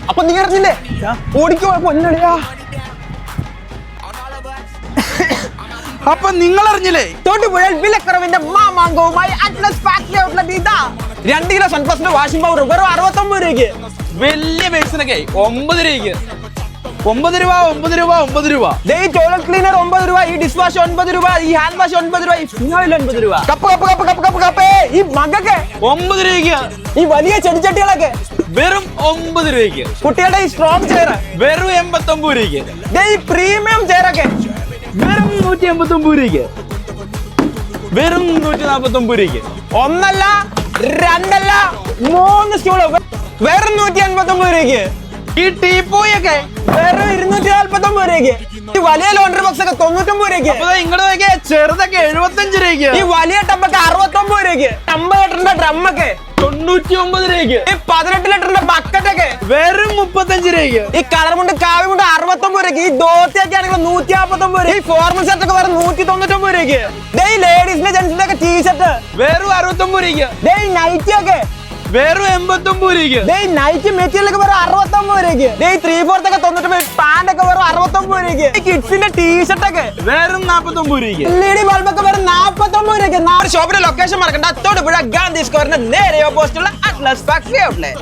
അപ്പൊ നീ അറിഞ്ഞില്ലേ? ഓടിക്കോ പൊന്നളിയാ. അപ്പൊ നിങ്ങൾ അറിഞ്ഞില്ലേ? തൊടുപുഴയിൽ വിലക്കുറവിന്റെ മാമാങ്കവുമായി അറ്റ്ലസ് ഫാക്ടറി ഔട്ട്ലെറ്റ് ഇതാ. 2 കിലോ സൺപ്ലസിന്റെ വാഷിംഗ് പൗഡർ വെറും 69 രൂപയ്ക്ക്. വലിയ ബേസിനൊക്കെ 9 രൂപയ്ക്ക്. 9 രൂപ 9 രൂപ 9 രൂപ. ഈ ടോയ്ലറ്റ് ക്ലീനർ 9 രൂപ, ഈ ഡിഷ് വാഷ് 9 രൂപ, ഈ ഹാൻഡ് വാഷ് 9 രൂപ, ഈ ഫിനോയിൽ 9 രൂപ. കപ്പ് ഈ മഗ്ഗൊക്കെ 9 രൂപയ്ക്ക്. ഈ വലിയ ചെടിച്ചട്ടികളൊക്കെ വെറും 9 രൂപയ്ക്ക്. കുട്ടികളുടെ ഈ സ്ട്രോങ് ചെയർ വെറും 89 രൂപയ്ക്ക്. ഈ പ്രീമിയം ചെയറൊക്കെ വെറും 189 രൂപയ്ക്ക്. വെറും 149 രൂപയ്ക്ക്. ഒന്നല്ല, രണ്ടല്ല, 3 സ്റ്റൂള് വെറും 189 രൂപയ്ക്ക്. ഈ ടീപ്പോയൊക്കെ വെറും 249 രൂപയ്ക്ക്. ഈ വലിയ ലോണ്ടറി ബോക്സ് ഒക്കെ 99 രൂപയ്ക്ക്. അപ്പൊ ഇങ്ങോട്ട് ചെറുതൊക്കെ 75 രൂപയ്ക്ക്. ഈ വലിയ ടബൊക്കെ 69 രൂപയ്ക്ക്. 50 ലിറ്ററിന്റെ ഡ്രമ്മൊക്കെ 99 രൂപയ്ക്ക്. ഈ 18 ലിറ്ററിന്റെ ബക്കറ്റ് ഒക്കെ വെറും 35 രൂപയ്ക്ക്. ഈ കളർ കൊണ്ട് കാവ്യം കൊണ്ട് 69 രൂപയ്ക്ക്. ഈ ധോത്തിയൊക്കെ ആണെങ്കിൽ 149 രൂപ. ഈ ഫോർമൽ ഷർട്ട് ഒക്കെ വെറും 199 രൂപയ്ക്ക്. ഈ ലേഡീസിന്റെ ജെന്റ്സിന്റെ ഒക്കെ ടീഷർട്ട് വെറും 69 രൂപയ്ക്ക്. ഈ നൈറ്റി ഒക്കെ വെറും 89 രൂപയ്ക്ക്. ഈ നൈറ്റി മെറ്റീരിയൽ ഒക്കെ വെറും 69 രൂപയ്ക്ക്. ഈ 3/4 ഒക്കെ 99. പാന്റ് ഒക്കെ വെറും 69 രൂപയ്ക്ക്. ഈ കിഡ്സിന്റെ ടീഷർട്ട് ഒക്കെ വെറും 49 രൂപയ്ക്ക്. LED ബൾബ് ഒക്കെ വെറും 49 രൂപയ്ക്ക്. ഷോപ്പിന്റെ ലൊക്കേഷൻ മറക്കണ്ട. തൊടുപുഴ ഗാന്ധി സ്ക്വയറിന്റെ നേരെ ഓപ്പോസിറ്റുള്ള അറ്റ്ലസ് ഫാക്ടറി ഔട്ട്ലെറ്റ്.